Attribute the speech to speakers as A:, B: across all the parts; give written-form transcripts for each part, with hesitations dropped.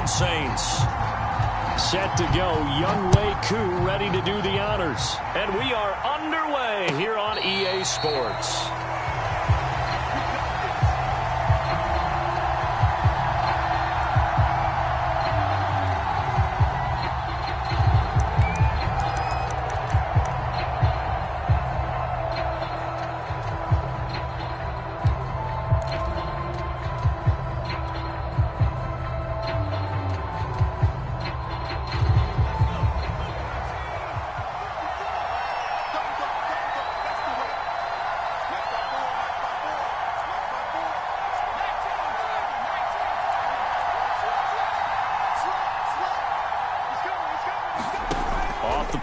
A: Orleans Saints. Set to go, Young Wei Koo ready to do the honors. And we are underway here on EA Sports.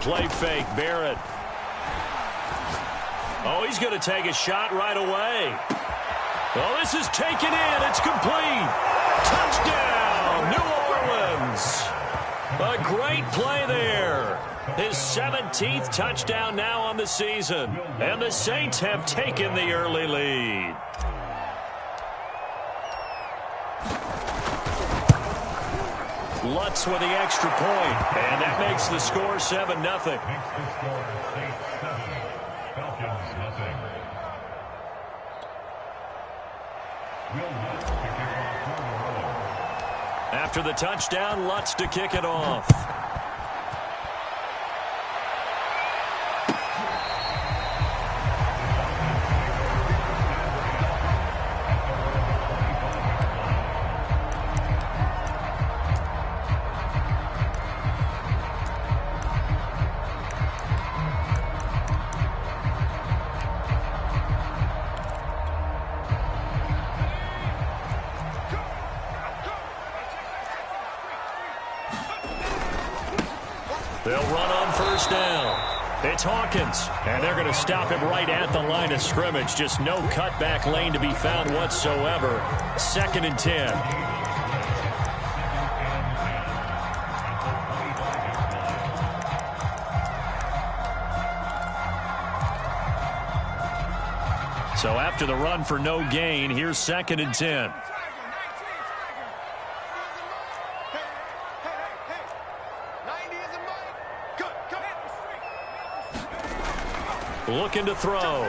A: Play fake, Barrett. Oh, he's going to take a shot right away. Oh, this is taken in. It's complete. Touchdown, New Orleans. A great play there. His 17th touchdown now on the season. And the Saints have taken the early lead. Lutz with the extra point, and that makes the score 7-0. After the touchdown, Lutz to kick it off. They'll run on first down. It's Hawkins, and they're going to stop him right at the line of scrimmage. Just no cutback lane to be found whatsoever. 2nd and 10. So after the run for no gain, here's 2nd and 10. Looking to throw.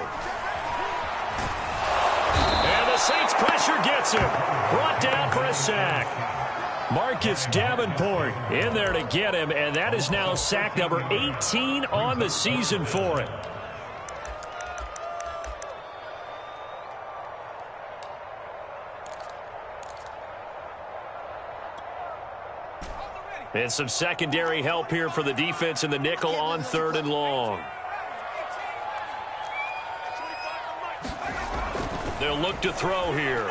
A: And the Saints pressure gets him. Brought down for a sack. Marcus Davenport in there to get him, and that is now sack number 18 on the season for it. And some secondary help here for the defense in the nickel on 3rd and long. They'll look to throw here.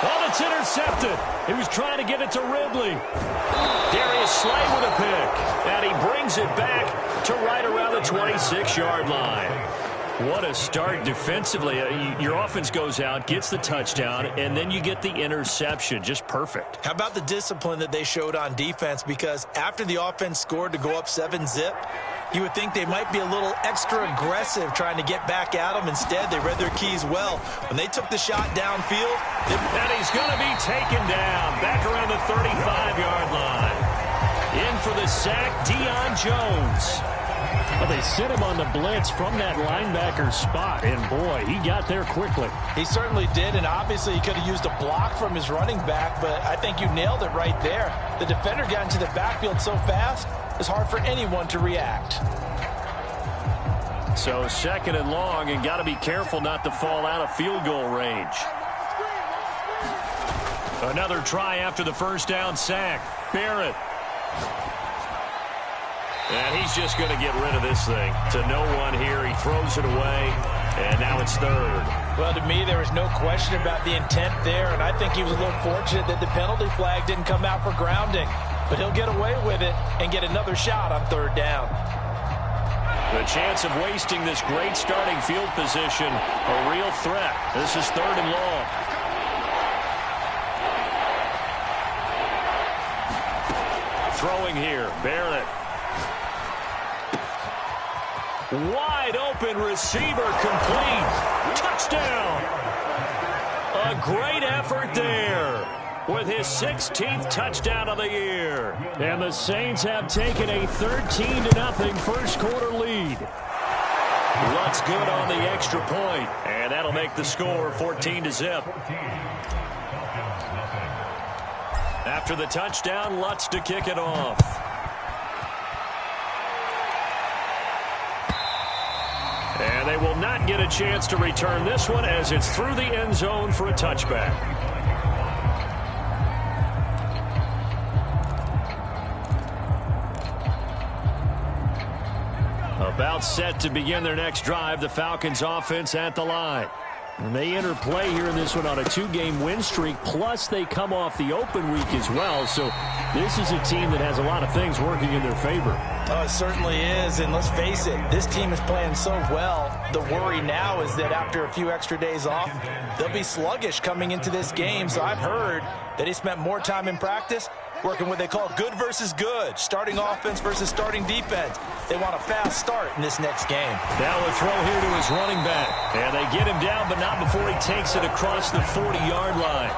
A: Oh, it's intercepted. He was trying to get it to Ridley. Darius Slay with a pick. And he brings it back to right around the 26-yard line. What a start defensively. Your offense goes out, gets the touchdown, and then you get the interception. Just perfect.
B: How about the discipline that they showed on defense? Because after the offense scored to go up 7-zip, you would think they might be a little extra aggressive trying to get back at them. Instead, they read their keys well. When they took the shot downfield,
A: and he's going to be taken down back around the 35-yard line. In for the sack, Deion Jones. Well, they sent him on the blitz from that linebacker spot, and boy, he got there quickly.
B: He certainly did, and obviously he could have used a block from his running back, but I think you nailed it right there. The defender got into the backfield so fast, it's hard for anyone to react.
A: So 2nd and long, and got to be careful not to fall out of field goal range. Another try after the first down sack. Barrett. And he's just going to get rid of this thing. To no one here. He throws it away, and now it's 3rd.
B: Well, to me, there was no question about the intent there, and I think he was a little fortunate that the penalty flag didn't come out for grounding. But he'll get away with it and get another shot on 3rd down.
A: The chance of wasting this great starting field position, a real threat. This is 3rd and long. Throwing here, Barrett. Wide open receiver complete. Touchdown. A great effort there. with his 16th touchdown of the year. And the Saints have taken a 13-0 first quarter lead. Lutz good on the extra point, and that'll make the score 14-0. After the touchdown, Lutz to kick it off. And they will not get a chance to return this one as it's through the end zone for a touchback. About set to begin their next drive, the Falcons offense at the line. And they enter play here in this one on a 2-game win streak, plus they come off the open week as well. So this is a team that has a lot of things working in their favor.
B: Oh, it certainly is, and let's face it, this team is playing so well. The worry now is that after a few extra days off, they'll be sluggish coming into this game. So I've heard that he spent more time in practice working what they call good versus good, starting offense versus starting defense. They want a fast start in this next game.
A: Now a throw here to his running back. And they get him down, but not before he takes it across the 40-yard line.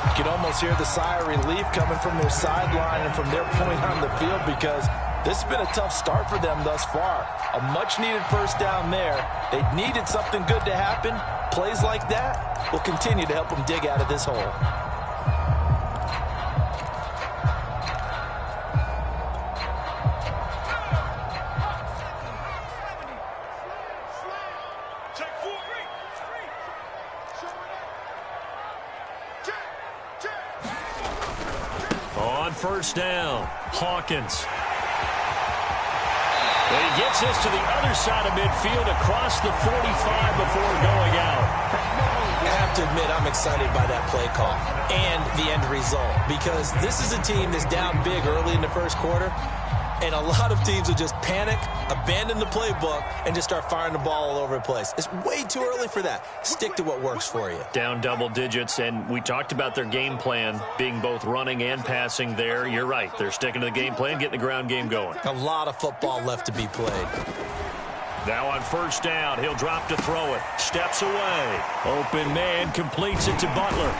B: You can almost hear the sigh of relief coming from their sideline and from their point on the field because this has been a tough start for them thus far. A much-needed first down there. They needed something good to happen. Plays like that will continue to help them dig out of this hole.
A: On first down, Hawkins. And he gets this to the other side of midfield across the 45 before going out.
B: I have to admit I'm excited by that play call and the end result because this is a team that's down big early in the first quarter, and a lot of teams will just panic, abandon the playbook, and just start firing the ball all over the place. It's way too early for that. Stick to what works for you.
A: Down double digits, and we talked about their game plan being both running and passing there. You're right. They're sticking to the game plan, getting the ground game going.
B: A lot of football left to be played.
A: Now on first down, he'll drop to throw it. Steps away. Open man, completes it to Butler.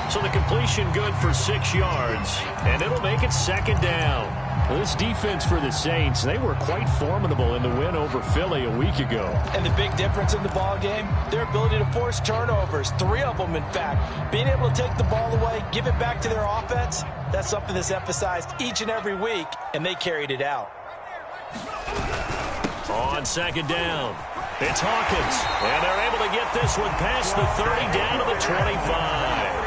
A: So the completion good for 6 yards, and it'll make it second down. Well, this defense for the Saints, they were quite formidable in the win over Philly a week ago.
B: And the big difference in the ball game, their ability to force turnovers, 3 of them in fact. Being able to take the ball away, give it back to their offense, that's something that's emphasized each and every week, and they carried it out.
A: On second down, it's Hawkins, and they're able to get this one past the 30 down to the 25.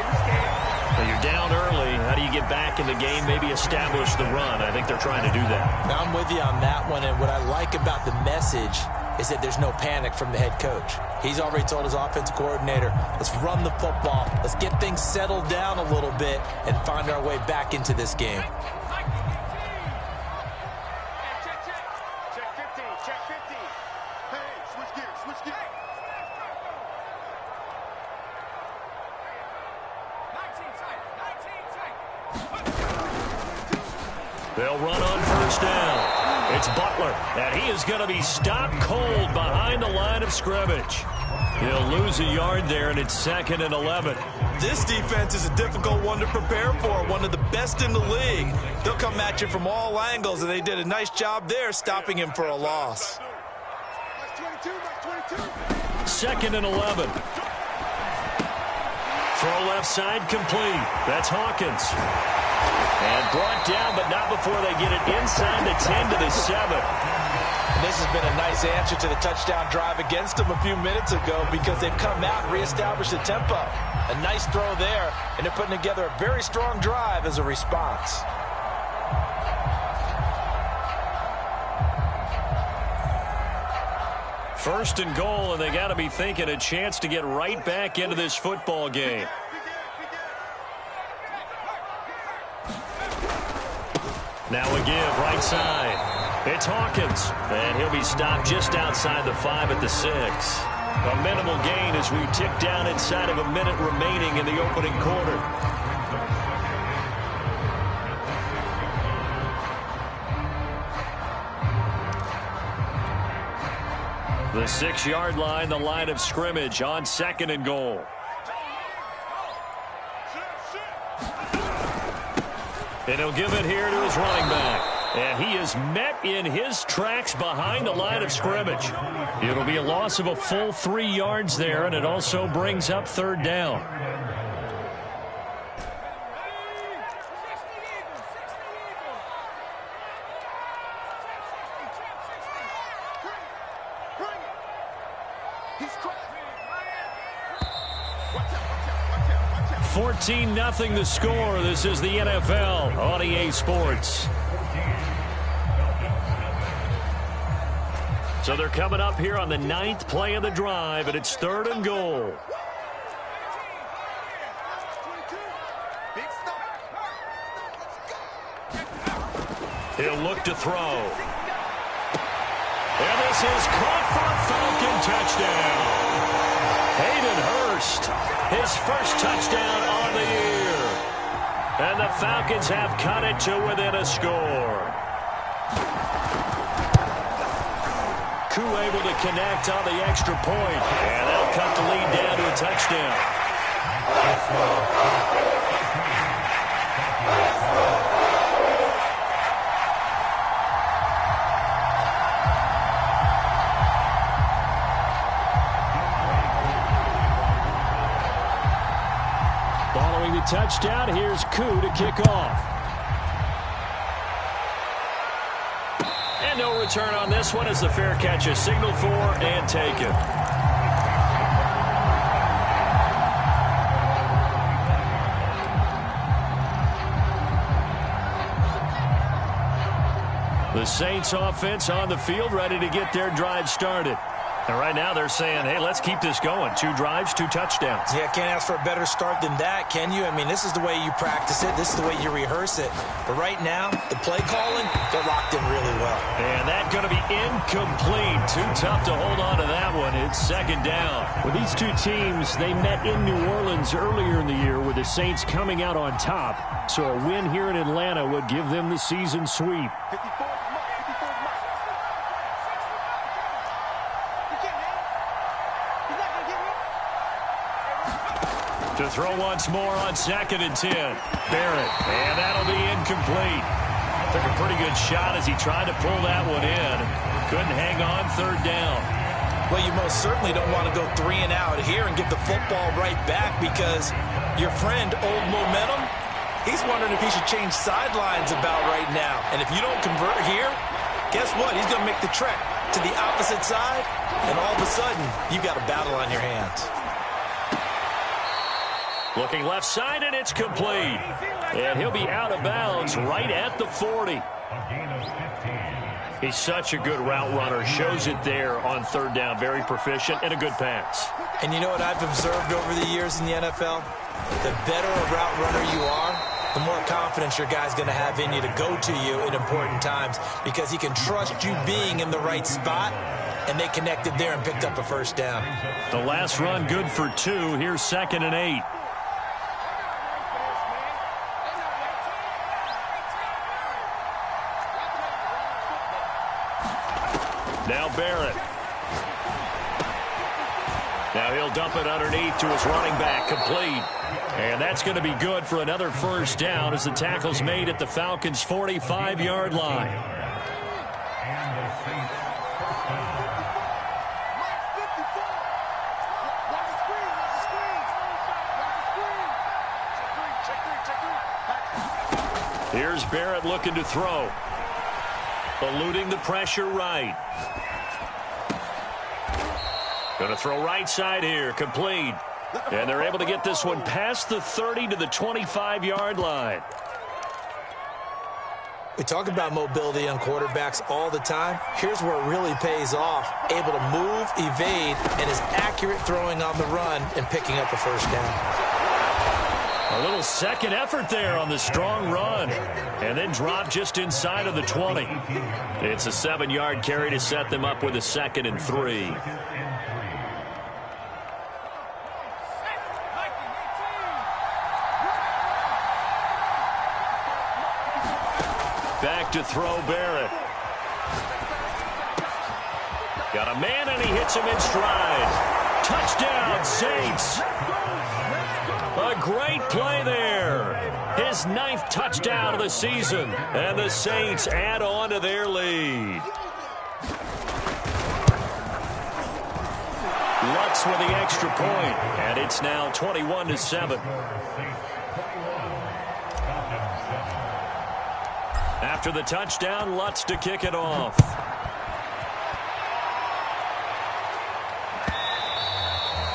A: You're down early. How do you get back in the game, maybe establish the run? I think they're trying to do that.
B: I'm with you on that one, and what I like about the message is that there's no panic from the head coach. He's already told his offensive coordinator, let's run the football, let's get things settled down a little bit and find our way back into this game.
A: They'll run on first down. It's Butler, and he is going to be stopped cold behind the line of scrimmage. He'll lose a yard there, and it's 2nd and 11.
B: This defense is a difficult one to prepare for, one of the best in the league. They'll come at you from all angles, and they did a nice job there stopping him for a loss.
A: 2nd and 11. Throw left side complete. That's Hawkins. And brought down, but not before they get it inside the 10 to the 7.
B: And this has been a nice answer to the touchdown drive against them a few minutes ago because they've come out and reestablished the tempo. A nice throw there, and they're putting together a very strong drive as a response.
A: First and goal, and they got to be thinking a chance to get right back into this football game. Now a give, right side. It's Hawkins, and he'll be stopped just outside the 5 at the 6. A minimal gain as we tick down inside of a minute remaining in the opening quarter. The 6-yard line, the line of scrimmage on 2nd and goal. And he'll give it here to his running back. And he is met in his tracks behind the line of scrimmage. It'll be a loss of a full 3 yards there, and it also brings up third down. Nothing the score. This is the NFL on EA Sports. So they're coming up here on the 9th play of the drive, and it's 3rd and goal. He'll look to throw. And this is caught for a Falcon touchdown. Hayden Hurst, his first touchdown on the year. And the Falcons have cut it to within a score. Koo able to connect on the extra point. And they'll cut the lead down to a touchdown. Following the touchdown, here's Koo to kick off. And no return on this one as the fair catch is signaled for and taken. The Saints offense on the field ready to get their drive started. And right now they're saying, hey, let's keep this going. 2 drives, 2 touchdowns.
B: Yeah, can't ask for a better start than that, can you? I mean, this is the way you practice it. This is the way you rehearse it. But right now, the play calling, they're locked in really well.
A: And that's going to be incomplete. Too tough to hold on to that one. It's 2nd down.
C: Well, these two teams, they met in New Orleans earlier in the year with the Saints coming out on top. So a win here in Atlanta would give them the season sweep.
A: To throw once more on 2nd and 10. Barrett. And that'll be incomplete. Took a pretty good shot as he tried to pull that one in. Couldn't hang on 3rd down.
B: Well, you most certainly don't want to go 3 and out here and give the football right back because your friend, Old Momentum, he's wondering if he should change sidelines about right now. And if you don't convert here, guess what? He's going to make the trek to the opposite side, and all of a sudden, you've got a battle on your hands.
A: Looking left side, and it's complete. And he'll be out of bounds right at the 40. He's such a good route runner. Shows it there on 3rd down. Very proficient and a good pass.
B: And you know what I've observed over the years in the NFL? The better a route runner you are, the more confidence your guy's going to have in you to go to you in important times because he can trust you being in the right spot, and they connected there and picked up a 1st down.
A: The last run good for 2. Here's 2nd and 8. Now Barrett. Now he'll dump it underneath to his running back, complete. And that's going to be good for another 1st down as the tackle's made at the Falcons' 45-yard line. Here's Barrett looking to throw. Eluding the pressure right. Going to throw right side here, complete. And they're able to get this one past the 30 to the 25-yard line.
B: We talk about mobility on quarterbacks all the time. Here's where it really pays off. Able to move, evade, and is accurate throwing on the run and picking up a 1st down.
A: A little second effort there on the strong run. And then drop just inside of the 20. It's a 7-yard carry to set them up with a 2nd and 3. Back to throw Barrett. Got a man and he hits him in stride. Touchdown, Saints. A great play there. His 9th touchdown of the season. And the Saints add on to their lead. Lutz with the extra point, and it's now 21-7. After the touchdown, Lutz to kick it off.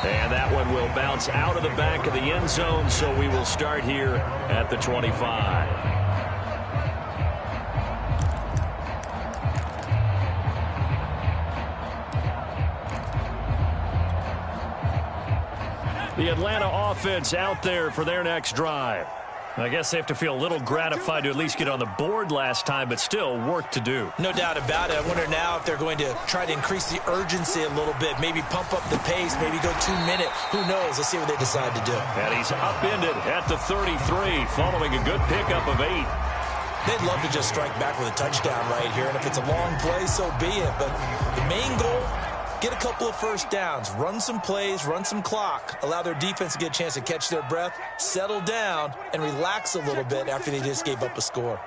A: And that one will bounce out of the back of the end zone, so we will start here at the 25. The Atlanta offense out there for their next drive. I guess they have to feel a little gratified to at least get on the board last time, but still work to do.
B: No doubt about it. I wonder now if they're going to try to increase the urgency a little bit, maybe pump up the pace, maybe go 2-minute. Who knows? Let's see what they decide to do.
A: And he's upended at the 33 following a good pickup of 8.
B: They'd love to just strike back with a touchdown right here, and if it's a long play, so be it. But the main goal, get a couple of first downs, run some plays, run some clock, allow their defense to get a chance to catch their breath, settle down, and relax a little bit after they just gave up a score.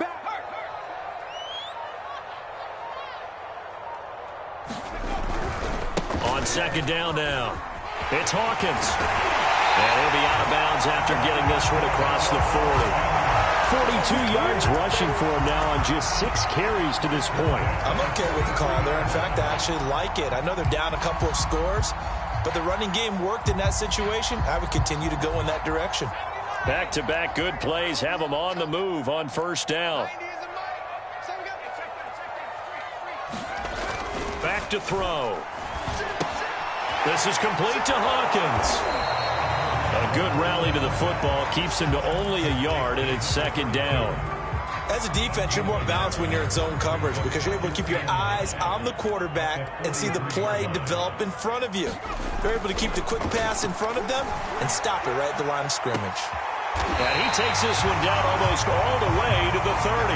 A: On second down now, it's Hawkins. And he'll be out of bounds after getting this one across the 40. 42 yards rushing for him now on just 6 carries to this point.
B: I'm okay with the call there. In fact, I actually like it. I know they're down a couple of scores, but the running game worked in that situation. I would continue to go in that direction.
A: Back-to-back good plays have them on the move on first down. Back to throw. This is complete to Hawkins. A good rally to the football keeps him to only a yard, and it's second down.
B: As a defense, you're more balanced when you're in zone coverage because you're able to keep your eyes on the quarterback and see the play develop in front of you. You're able to keep the quick pass in front of them and stop it right at the line of scrimmage.
A: And he takes this one down almost all the way to the 30.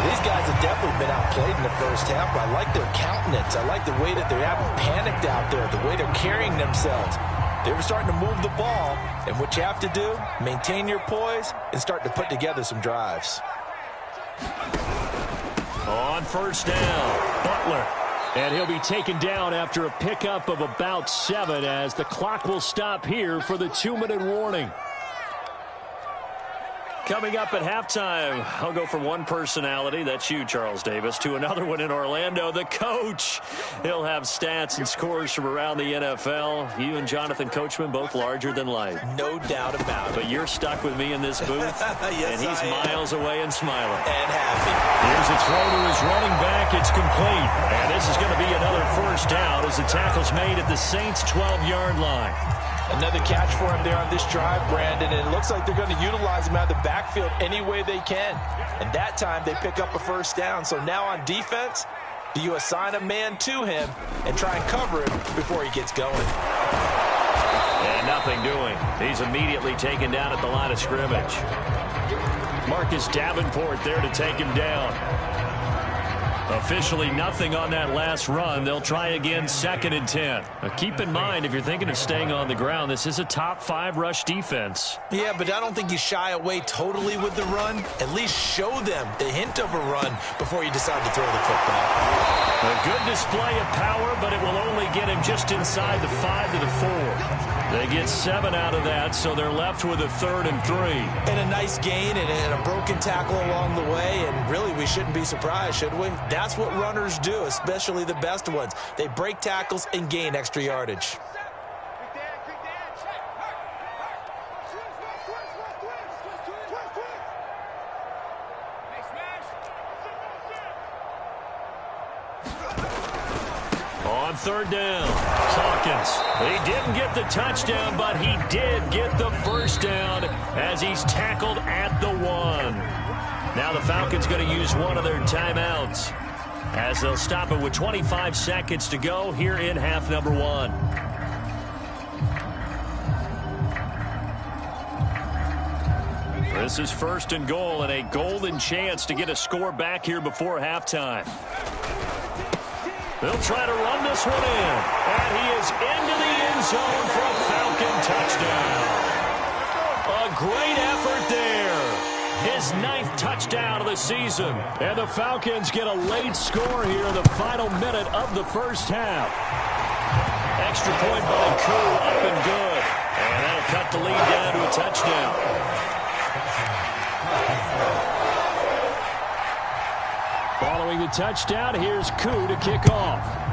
B: These guys have definitely been outplayed in the first half, but I like their countenance. I like the way that they haven't panicked out there, the way they're carrying themselves. They were starting to move the ball, and what you have to do, maintain your poise and start to put together some drives.
A: On first down, Butler. And he'll be taken down after a pickup of about 7 as the clock will stop here for the 2-minute warning. Coming up at halftime, I'll go from one personality, that's you, Charles Davis, to another one in Orlando, the coach. He'll have stats and scores from around the NFL. You and Jonathan Coachman, both larger than life.
B: No doubt about it.
A: But you're stuck with me in this booth,
B: yes,
A: and he's miles away and smiling.
B: And happy.
A: Here's a throw to his running back. It's complete. And this is going to be another first down as the tackle's made at the Saints' 12-yard line.
B: Another catch for him there on this drive, Brandon, and it looks like they're going to utilize him out of the backfield any way they can. And that time they pick up a first down. So now on defense, do you assign a man to him and try and cover him before he gets going?
A: And nothing doing. He's immediately taken down at the line of scrimmage. Marcus Davenport there to take him down. Officially nothing on that last run. They'll try again, 2nd and 10. Now keep in mind, if you're thinking of staying on the ground, this is a top 5 rush defense.
B: Yeah, but I don't think you shy away totally with the run. At least show them the hint of a run before you decide to throw the football.
A: A good display of power, but it will only get him just inside the 5 to the 4. They get 7 out of that, so they're left with a 3rd and 3.
B: And a nice gain and a broken tackle along the way, and really we shouldn't be surprised, should we? That's what runners do, especially the best ones. They break tackles and gain extra yardage.
A: On 3rd down, Hawkins. He didn't get the touchdown, but he did get the first down as he's tackled at the 1. Now the Falcons going to use one of their timeouts as they'll stop it with 25 seconds to go here in half number 1. This is 1st and goal and a golden chance to get a score back here before halftime. They'll try to run this one in, and he is into the end zone for a Falcon touchdown. great effort there. His 9th touchdown of the season.
C: And the Falcons get a late score here in the final minute of the first half.
A: Extra point by Koo, up and good. And that'll cut the lead down to a touchdown.
C: Following the touchdown, here's Koo to kick off.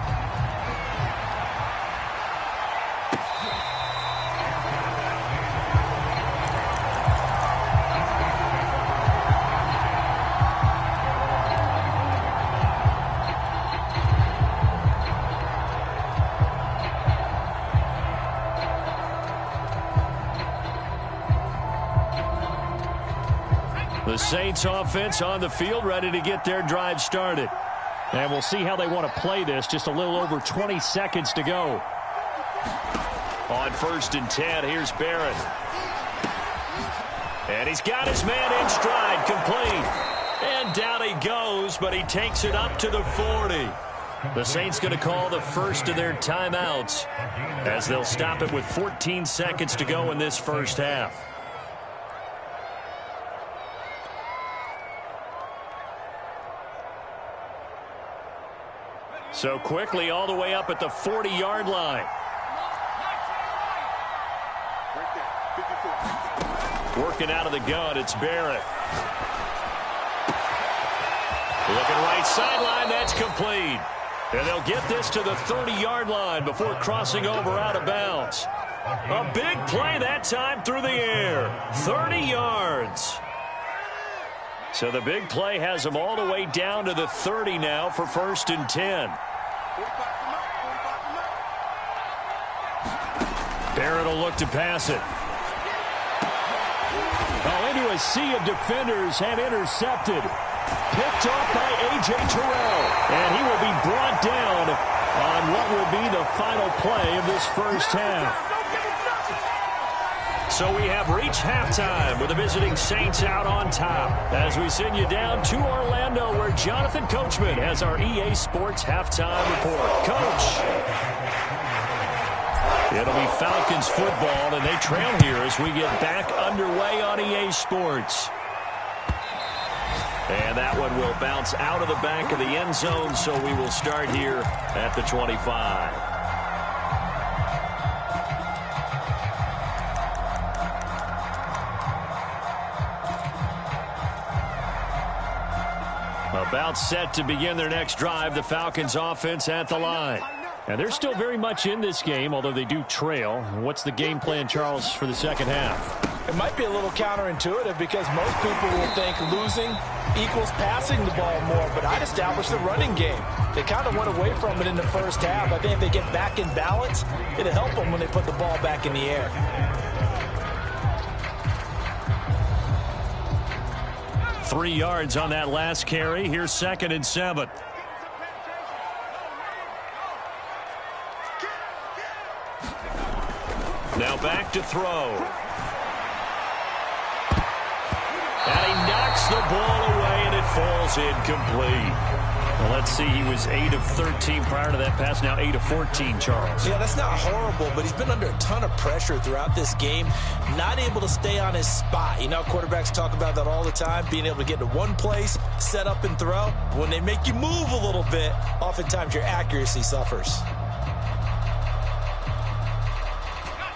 A: The Saints offense on the field, ready to get their drive started.
C: And we'll see how they want to play this. Just a little over 20 seconds to go.
A: On 1st and 10, here's Barrett. And he's got his man in stride, complete. And down he goes, but he takes it up to the 40. The Saints going to call the first of their timeouts as they'll stop it with 14 seconds to go in this first half. So quickly all the way up at the 40-yard line. Working out of the gun, it's Barrett. Looking right sideline, that's complete. And they'll get this to the 30-yard line before crossing over out of bounds. A big play that time through the air. 30 yards. So the big play has them all the way down to the 30 now for 1st and 10. Barrett will look to pass it.
C: Oh, into a sea of defenders and intercepted. Picked off by A.J. Terrell. And he will be brought down on what will be the final play of this first half.
A: So we have reached halftime with the visiting Saints out on top as we send you down to Orlando where Jonathan Coachman has our EA Sports halftime report. Coach. It'll be Falcons football, and they trail here as we get back underway on EA Sports. And that one will bounce out of the back of the end zone, so we will start here at the 25. About set to begin their next drive, the Falcons offense at the line.
C: And they're still very much in this game, although they do trail. What's the game plan, Charles, for the second half?
B: It might be a little counterintuitive because most people will think losing equals passing the ball more, but I'd establish the running game. They kind of went away from it in the first half. I think if they get back in balance, it'll help them when they put the ball back in the air.
A: Three yards on that last carry. Here's 2nd and 7. Now back to throw. And he knocks the ball away, and it falls incomplete.
C: Well, let's see. He was 8 of 13 prior to that pass. Now 8 of 14, Charles.
B: Yeah, that's not horrible, but he's been under a ton of pressure throughout this game. Not able to stay on his spot. You know, quarterbacks talk about that all the time, being able to get to one place, set up and throw. When they make you move a little bit, oftentimes your accuracy suffers.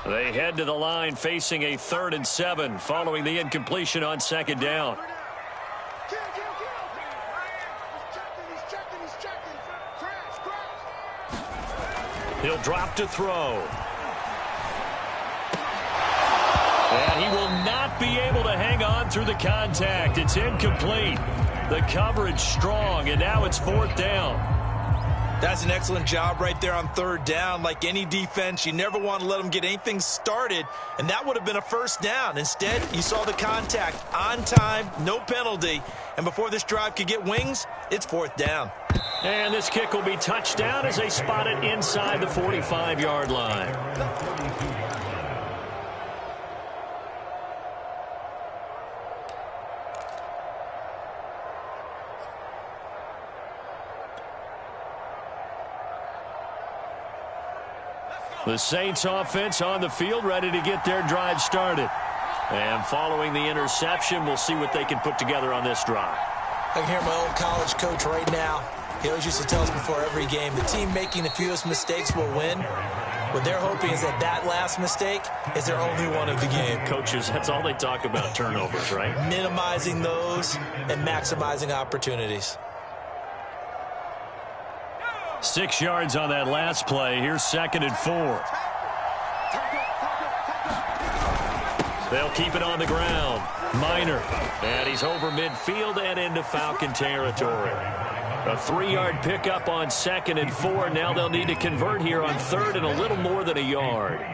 A: They head to the line facing a 3rd and 7 following the incompletion on 2nd down. He'll drop to throw. And he will not be able to hang on through the contact. It's incomplete. The coverage strong, and now it's 4th down.
B: That's an excellent job right there on 3rd down. Like any defense, you never want to let them get anything started, and that would have been a 1st down. Instead, you saw the contact on time, no penalty, and before this drive could get wings, it's 4th down.
A: And this kick will be touchdown as they spot it inside the 45-yard line. The Saints offense on the field, ready to get their drive started. And following the interception, we'll see what they can put together on this drive.
B: I can hear my old college coach right now. He always used to tell us before every game, the team making the fewest mistakes will win. What they're hoping is that last mistake is their only one of the game.
A: Coaches, that's all they talk about, turnovers, right?
B: Minimizing those and maximizing opportunities.
A: 6 yards on that last play. Here's 2nd and 4. They'll keep it on the ground. Minor. And he's over midfield and into Falcon territory. A 3-yard pickup on 2nd and 4. Now they'll need to convert here on 3rd and a little more than a yard.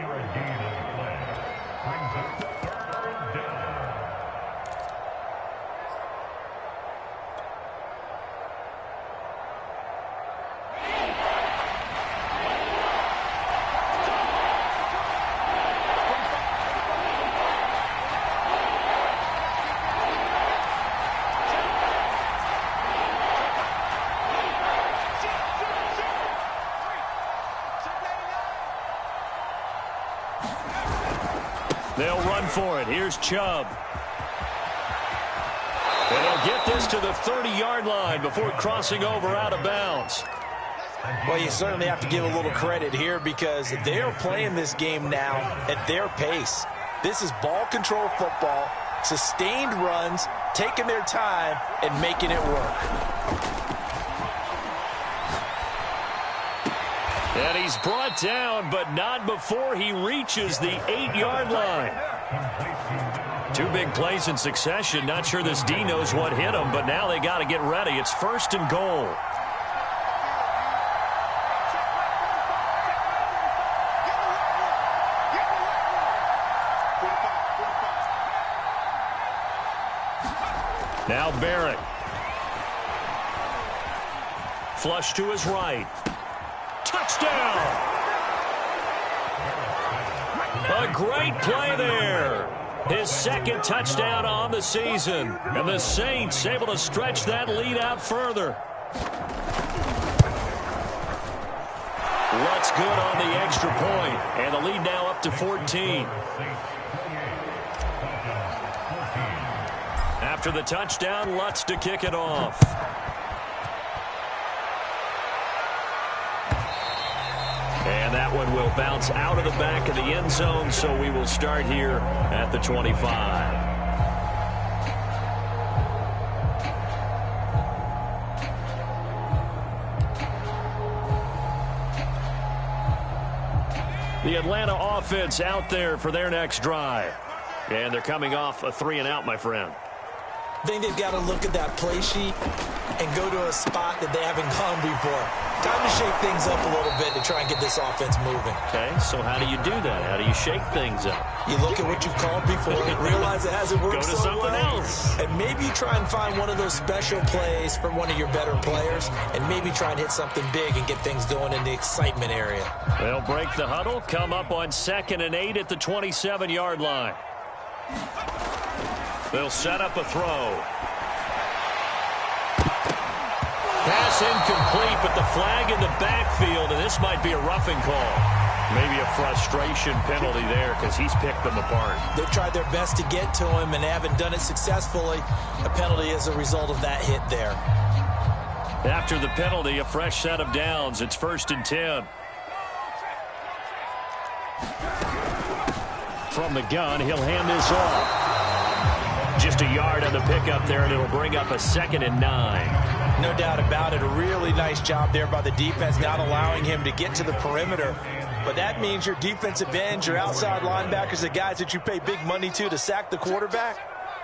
A: They'll run for it. Here's Chubb. And he'll get this to the 30-yard line before crossing over out of bounds.
B: Well, you certainly have to give a little credit here because they're playing this game now at their pace. This is ball control football, sustained runs, taking their time, and making it work.
A: And he's brought down, but not before he reaches the 8-yard line. 2 big plays in succession. Not sure this D knows what hit him, but now they got to get ready. It's 1st and goal. Now Barrett. Flush to his right. Touchdown! A great play there. His 2nd touchdown on the season. And the Saints able to stretch that lead out further. Lutz good on the extra point. And the lead now up to 14. After the touchdown, Lutz to kick it off. And that one will bounce out of the back of the end zone, so we will start here at the 25. The Atlanta offense out there for their next drive. And they're coming off a 3-and-out, my friend.
B: I think they've got to look at that play sheet and go to a spot that they haven't gone before. Time to shake things up a little bit to try and get this offense moving.
A: Okay, so how do you do that? How do you shake things up?
B: You look at what you've called before, realize it hasn't worked
A: Go to
B: so
A: something
B: well,
A: else.
B: and maybe you try and find one of those special plays from one of your better players, and maybe try and hit something big and get things going in the excitement area.
A: They'll break the huddle, come up on 2nd and 8 at the 27-yard line. They'll set up a throw. Pass incomplete, but the flag in the backfield, and this might be a roughing call. Maybe a frustration penalty there because he's picked them apart.
B: They've tried their best to get to him and haven't done it successfully. A penalty is a result of that hit there.
A: After the penalty, a fresh set of downs. It's 1st and 10. From the gun, he'll hand this off. Just a yard on the pickup there, and it'll bring up a 2nd and 9.
B: No doubt about it. A really nice job there by the defense, not allowing him to get to the perimeter. But that means your defensive ends, your outside linebackers, the guys that you pay big money to sack the quarterback,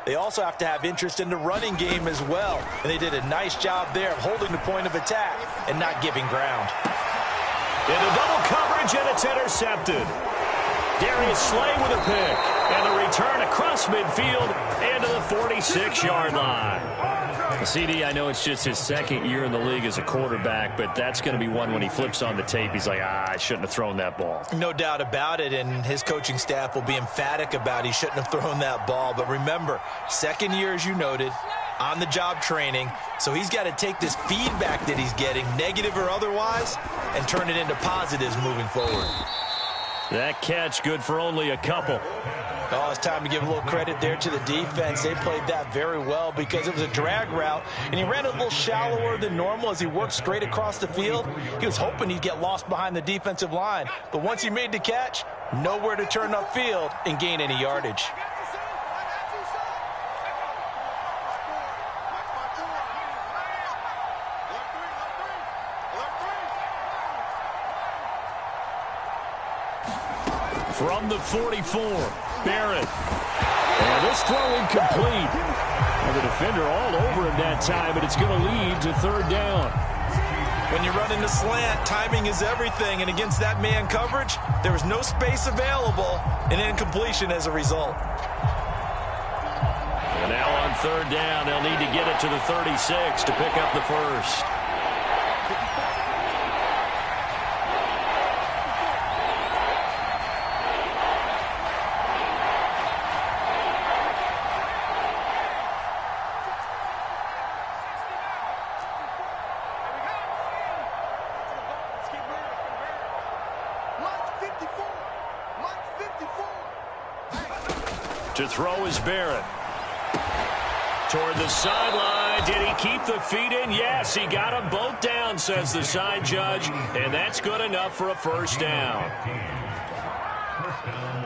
B: they also have to have interest in the running game as well. And they did a nice job there of holding the point of attack and not giving ground.
A: Into double coverage, and it's intercepted. Darius Slay with a pick. And the return across midfield into the 46-yard line. CD, I know it's just his 2nd year in the league as a quarterback, but that's going to be one when he flips on the tape. He's like, I shouldn't have thrown that ball.
B: No doubt about it, and his coaching staff will be emphatic about he shouldn't have thrown that ball. But remember, 2nd year, as you noted, on-the-job training, so he's got to take this feedback that he's getting, negative or otherwise, and turn it into positives moving forward.
A: That catch good for only a couple.
B: Oh, it's time to give a little credit there to the defense. They played that very well because it was a drag route, and he ran a little shallower than normal as he worked straight across the field. He was hoping he'd get lost behind the defensive line, but once he made the catch, nowhere to turn upfield and gain any yardage.
C: From the 44, Barrett. And this throw incomplete. And the defender all over him that time, but it's going to lead to third down.
B: When you're running the slant, timing is everything, and against that man coverage, there was no space available, and incompletion as a result.
C: And now on third down, they'll need to get it to the 36 to pick up the first. To throw is Barrett. Toward the sideline. Did he keep the feet in? Yes, he got them both down, says the side judge. And that's good enough for a first down.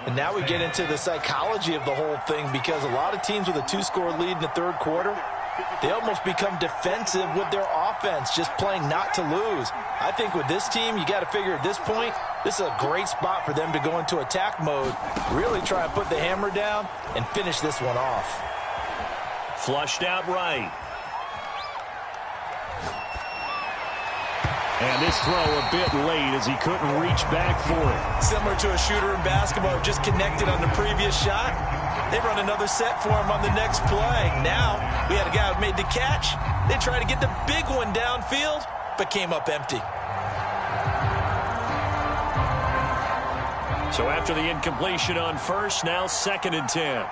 B: And now we get into the psychology of the whole thing, because a lot of teams with a 2-score lead in the third quarter, they almost become defensive with their offense, just playing not to lose. I think with this team, you got to figure at this point, this is a great spot for them to go into attack mode, really try and put the hammer down and finish this one off.
C: Flushed out right. And this throw a bit late as he couldn't reach back for it.
B: Similar to a shooter in basketball, just connected on the previous shot. They run another set for him on the next play. Now, we had a guy who made the catch. They tried to get the big one downfield, but came up empty.
C: So after the incompletion on first, now 2nd and 10.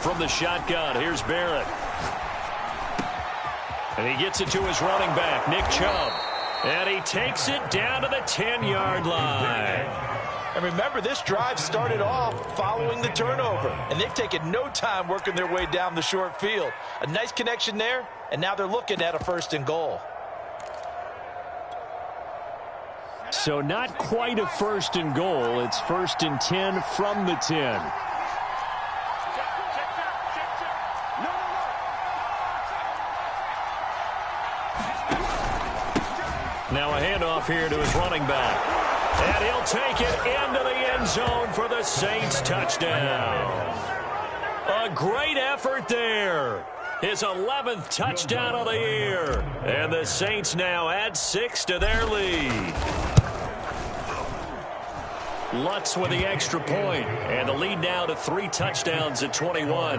C: From the shotgun, here's Barrett. And he gets it to his running back, Nick Chubb. And he takes it down to the 10-yard line.
B: And remember, this drive started off following the turnover, and they've taken no time working their way down the short field. A nice connection there, and now they're looking at a 1st and goal.
C: So not quite a 1st and goal. It's 1st and 10 from the 10. Now a handoff here to his running back. And he'll take it into the end zone for the Saints touchdown. A great effort there. His 11th touchdown of the year. And the Saints now add 6 to their lead. Lutz with the extra point. And the lead now to 3 touchdowns at 21.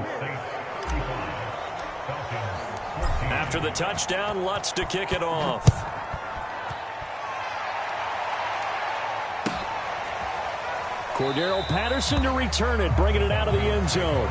C: After the touchdown, Lutz to kick it off. Cordero Patterson to return it, bringing it out of the end zone.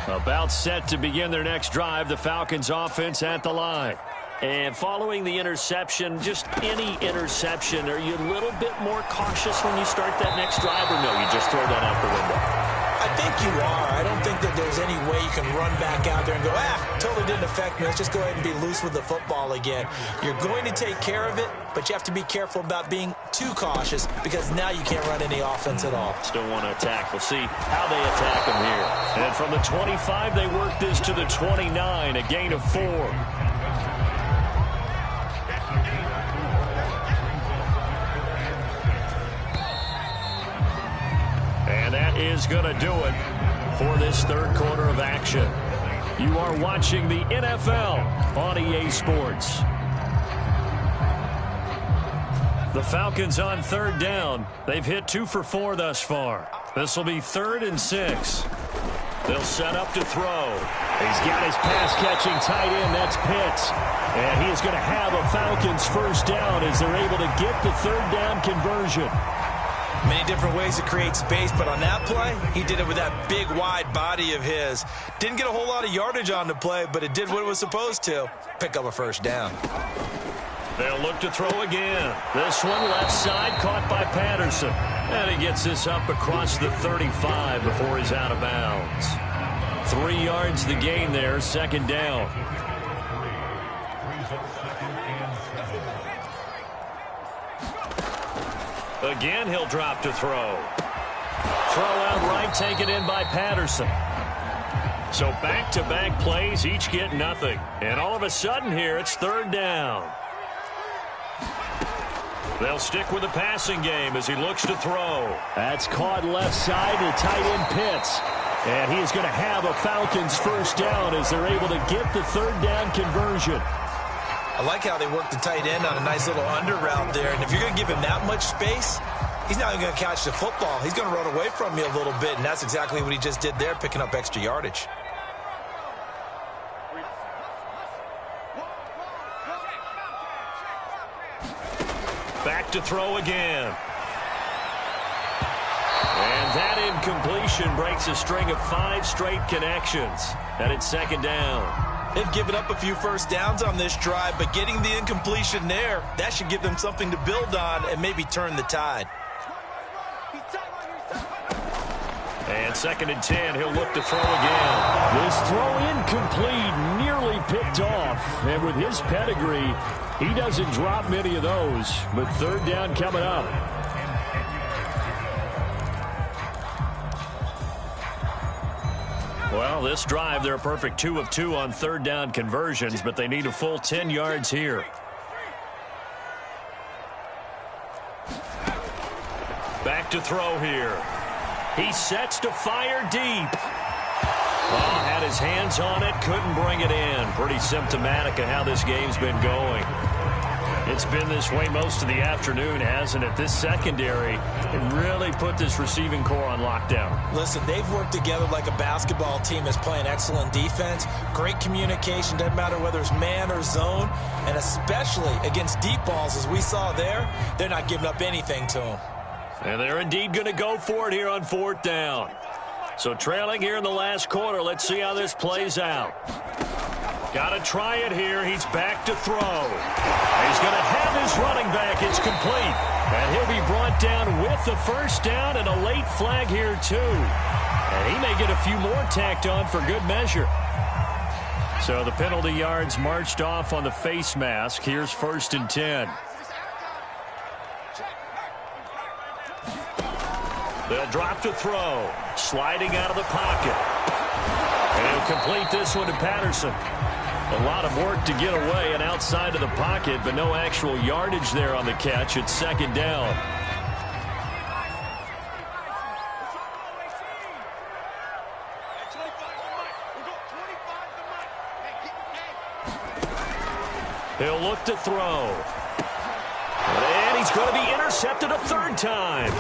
C: About set to begin their next drive, the Falcons offense at the line. And following the interception, just any interception, are you a little bit more cautious when you start that next drive, or no, you just throw that out the window?
B: I think you are. I don't think that there's any way you can run back out there and go, totally didn't affect me. Let's just go ahead and be loose with the football again. You're going to take care of it, but you have to be careful about being too cautious, because now you can't run any offense at all.
C: Still want to attack. We'll see how they attack them here. And from the 25, they work this to the 29, a gain of 4. And that is going to do it for this third quarter of action. You are watching the NFL on EA Sports. The Falcons on third down. They've hit 2 for 4 thus far. This will be 3rd and 6.
A: They'll set up to throw.
C: He's got his pass-catching tight end. That's Pitts. And he is going to have a Falcons first down as they're able to get the third down conversion.
B: Many different ways to create space, but on that play, he did it with that big, wide body of his. Didn't get a whole lot of yardage on the play, but it did what it was supposed to. Pick up a first down.
A: They'll look to throw again. This one left side caught by Patterson. And he gets this up across the 35 before he's out of bounds. 3 yards the gain there, second down. Again, he'll drop to throw. Throw out right, taken in by Patterson. So back-to-back plays, each get nothing. And all of a sudden here, it's third down. They'll stick with the passing game as he looks to throw.
C: That's caught left side to tight end Pitts. And he is going to have a Falcons first down as they're able to get the third down conversion.
B: I like how they work the tight end on a nice little under route there. And if you're going to give him that much space, he's not even going to catch the football. He's going to run away from you a little bit, and that's exactly what he just did there, picking up extra yardage.
A: Back to throw again. And that incompletion breaks a string of 5 straight connections. And it's second down.
B: They've given up a few first downs on this drive, but getting the incompletion there, that should give them something to build on and maybe turn the tide.
A: And second and 10, he'll look to throw again.
C: This throw incomplete, nearly picked off. And with his pedigree, he doesn't drop many of those. But third down coming up.
A: Well, this drive, they're a perfect 2 of 2 on third down conversions, but they need a full 10 yards here. Back to throw here. He sets to fire deep. Oh, had his hands on it, couldn't bring it in. Pretty symptomatic of how this game's been going. It's been this way most of the afternoon, hasn't it? This secondary really put this receiving core on lockdown.
B: Listen, they've worked together like a basketball team that's playing excellent defense. Great communication, doesn't matter whether it's man or zone. And especially against deep balls, as we saw there, they're not giving up anything to them.
A: And they're indeed going to go for it here on fourth down. So trailing here in the last quarter, let's see how this plays out. Got to try it here. He's back to throw. He's going to have his running back. It's complete. And he'll be brought down with the first down and a late flag here, too. And he may get a few more tacked on for good measure. So the penalty yards marched off on the face mask. Here's first and 10. They'll drop to throw. Sliding out of the pocket. And he'll complete this one to Patterson. A lot of work to get away and outside of the pocket, but no actual yardage there on the catch. It's second down. He'll look to throw. And he's going to be intercepted a third time.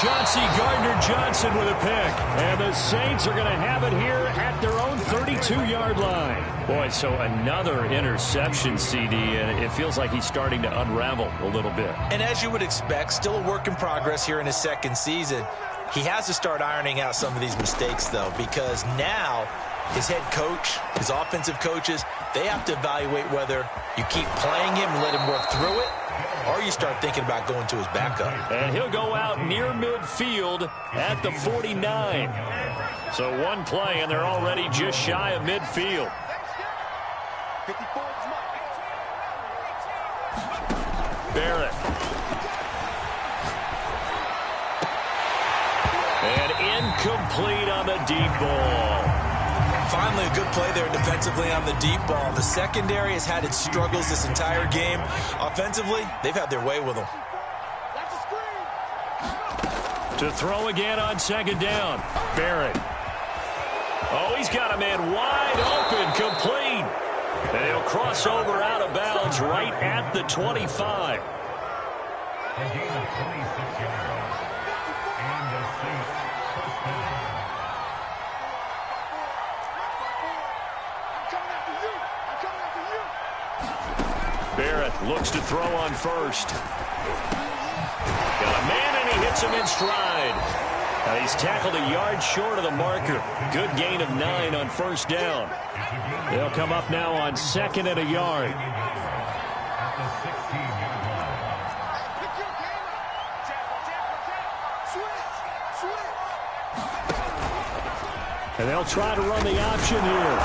A: Chauncey Gardner-Johnson with a pick. And the Saints are going to have it here at their own 32-yard line. Boy, so another interception, CD, and it feels like he's starting to unravel a little bit.
B: And as you would expect, still a work in progress here in his second season. He has to start ironing out some of these mistakes, though, because now his head coach, his offensive coaches, they have to evaluate whether you keep playing him and let him work through it, or you start thinking about going to his backup.
A: And he'll go out near midfield at the 49. So one play, and they're already just shy of midfield. Barrett. And incomplete on the deep ball.
B: Finally, a good play there defensively on the deep ball. The secondary has had its struggles this entire game. Offensively, they've had their way with them.
A: To throw again on second down. Barrett. Oh, he's got a man wide open, complete. And he'll cross over out of bounds right at the 25. looks to throw on first. Got a man, and he hits him in stride. Now he's tackled a yard short of the marker. Good gain of 9 on first down. They'll come up now on 2nd and a yard. And they'll try to run the option here.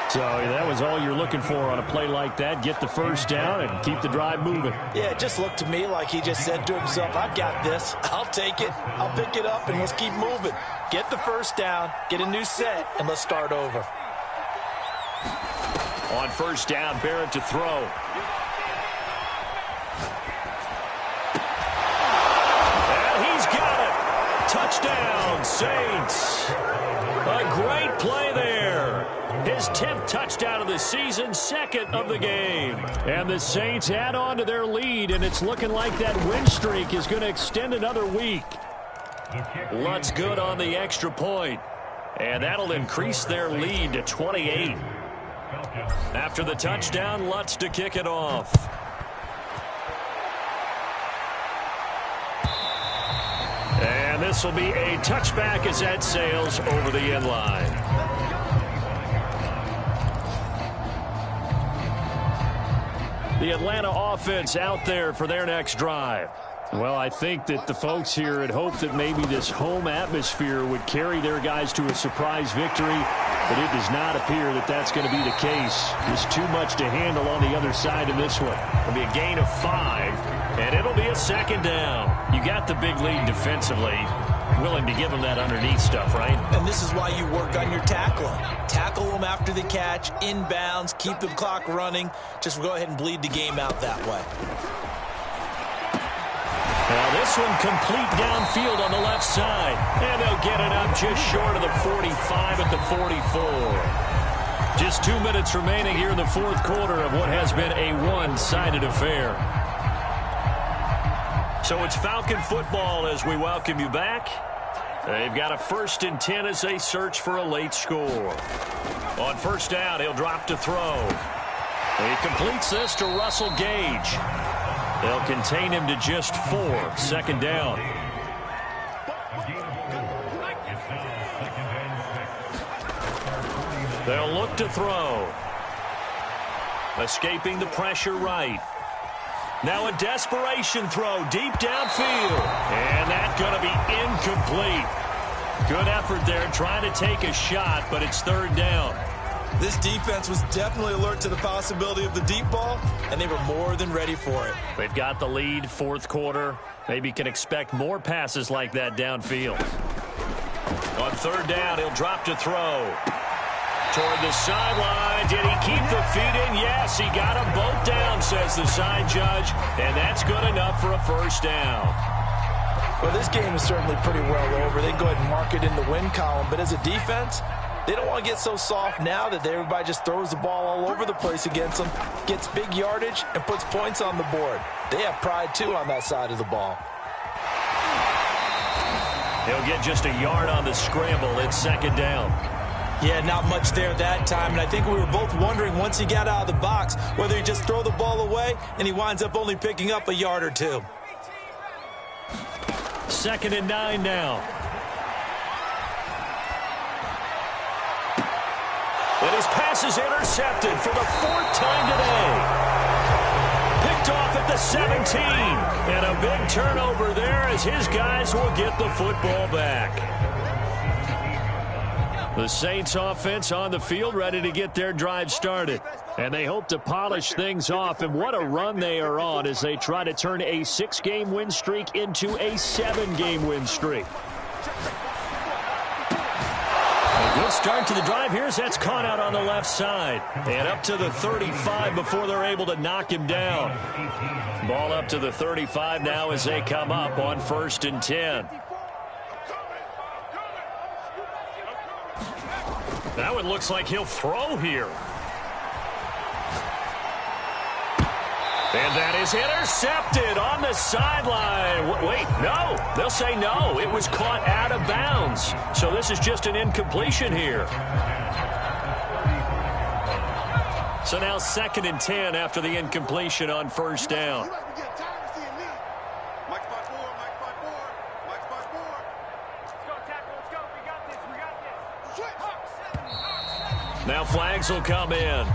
A: So that was all you're looking for on a play like that. Get the first down and keep the drive moving.
B: Yeah, it just looked to me like he just said to himself, I've got this. I'll take it. I'll pick it up, and let's keep moving. Get the first down, get a new set, and let's start over.
A: On first down, Barrett to throw. And he's got it. Touchdown, Saints. A great play there. His 10th touchdown of the season, 2nd of the game. And the Saints add on to their lead, and it's looking like that win streak is going to extend another week. Lutz good on the extra point. And that'll increase their lead to 28. After the touchdown, Lutz to kick it off. And this will be a touchback as that sails over the end line. The Atlanta offense out there for their next drive. Well, I think that the folks here had hoped that maybe this home atmosphere would carry their guys to a surprise victory, but it does not appear that that's going to be the case. There's too much to handle on the other side in this one. It'll be a gain of 5, and it'll be a 2nd down. You got the big lead defensively. Willing to give them that underneath stuff, right?
B: And this is why you work on your tackling. Tackle them after the catch, inbounds, keep the clock running. Just go ahead and bleed the game out that way.
A: Now this one complete downfield on the left side. And they'll get it up just short of the 45 at the 44. Just 2 minutes remaining here in the 4th quarter of what has been a one-sided affair. So it's Falcon football as we welcome you back. They've got a 1st and 10 as they search for a late score. On first down, he'll drop to throw. He completes this to Russell Gage. They'll contain him to just 4. 2nd down. They'll look to throw. Escaping the pressure right. Now a desperation throw deep downfield. And that's going to be incomplete. Good effort there trying to take a shot, but it's 3rd down.
B: This defense was definitely alert to the possibility of the deep ball, and they were more than ready for it.
A: They've got the lead, 4th quarter. Maybe can expect more passes like that downfield. On 3rd down, he'll drop to throw. Toward the sideline. Did he keep the feet in? Yes, he got them both down, says the side judge. And that's good enough for a 1st down.
B: Well, this game is certainly pretty well over. They go ahead and mark it in the win column. But as a defense, they don't want to get so soft now that everybody just throws the ball all over the place against them, gets big yardage, and puts points on the board. They have pride, too, on that side of the ball.
A: He'll get just a yard on the scramble. It's 2nd down.
B: Yeah, not much there that time, and I think we were both wondering once he got out of the box whether he just throw the ball away, and he winds up only picking up a yard or 2.
A: 2nd and 9 now. And his pass is intercepted for the 4th time today. Picked off at the 17. And a big turnover there as his guys will get the football back. The Saints offense on the field ready to get their drive started. And they hope to polish things off. And what a run they are on as they try to turn a 6-game win streak into a 7-game win streak. A good start to the drive here as that's caught out on the left side. And up to the 35 before they're able to knock him down. Ball up to the 35 now as they come up on 1st and 10. That one looks like he'll throw here. And that is intercepted on the sideline. Wait, no. They'll say no. It was caught out of bounds. So this is just an incompletion here. So now 2nd and 10 after the incompletion on first down. Now flags will come in.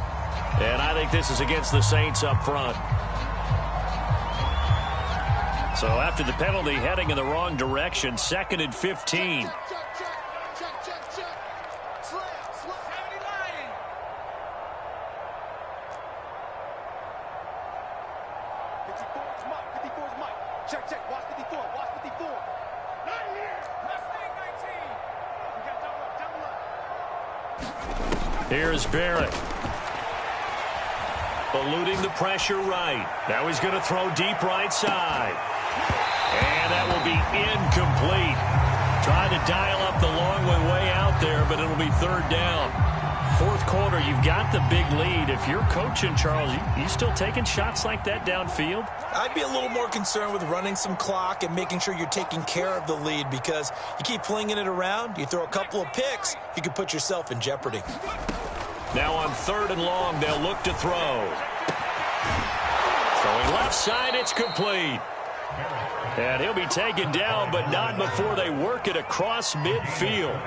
A: And I think this is against the Saints up front. So after the penalty, heading in the wrong direction, 2nd and 15. Here's Barrett. Eluding the pressure right. Now he's going to throw deep right side. And that will be incomplete. Trying to dial up the long way out there, but it'll be 3rd down. 4th quarter, you've got the big lead. If you're coaching, Charles, you still taking shots like that downfield?
B: I'd be a little more concerned with running some clock and making sure you're taking care of the lead, because you keep flinging it around, you throw a couple of picks, you can put yourself in jeopardy.
A: Now on 3rd and long, they'll look to throw. Throwing left side, it's complete. And he'll be taken down, but not before they work it across midfield.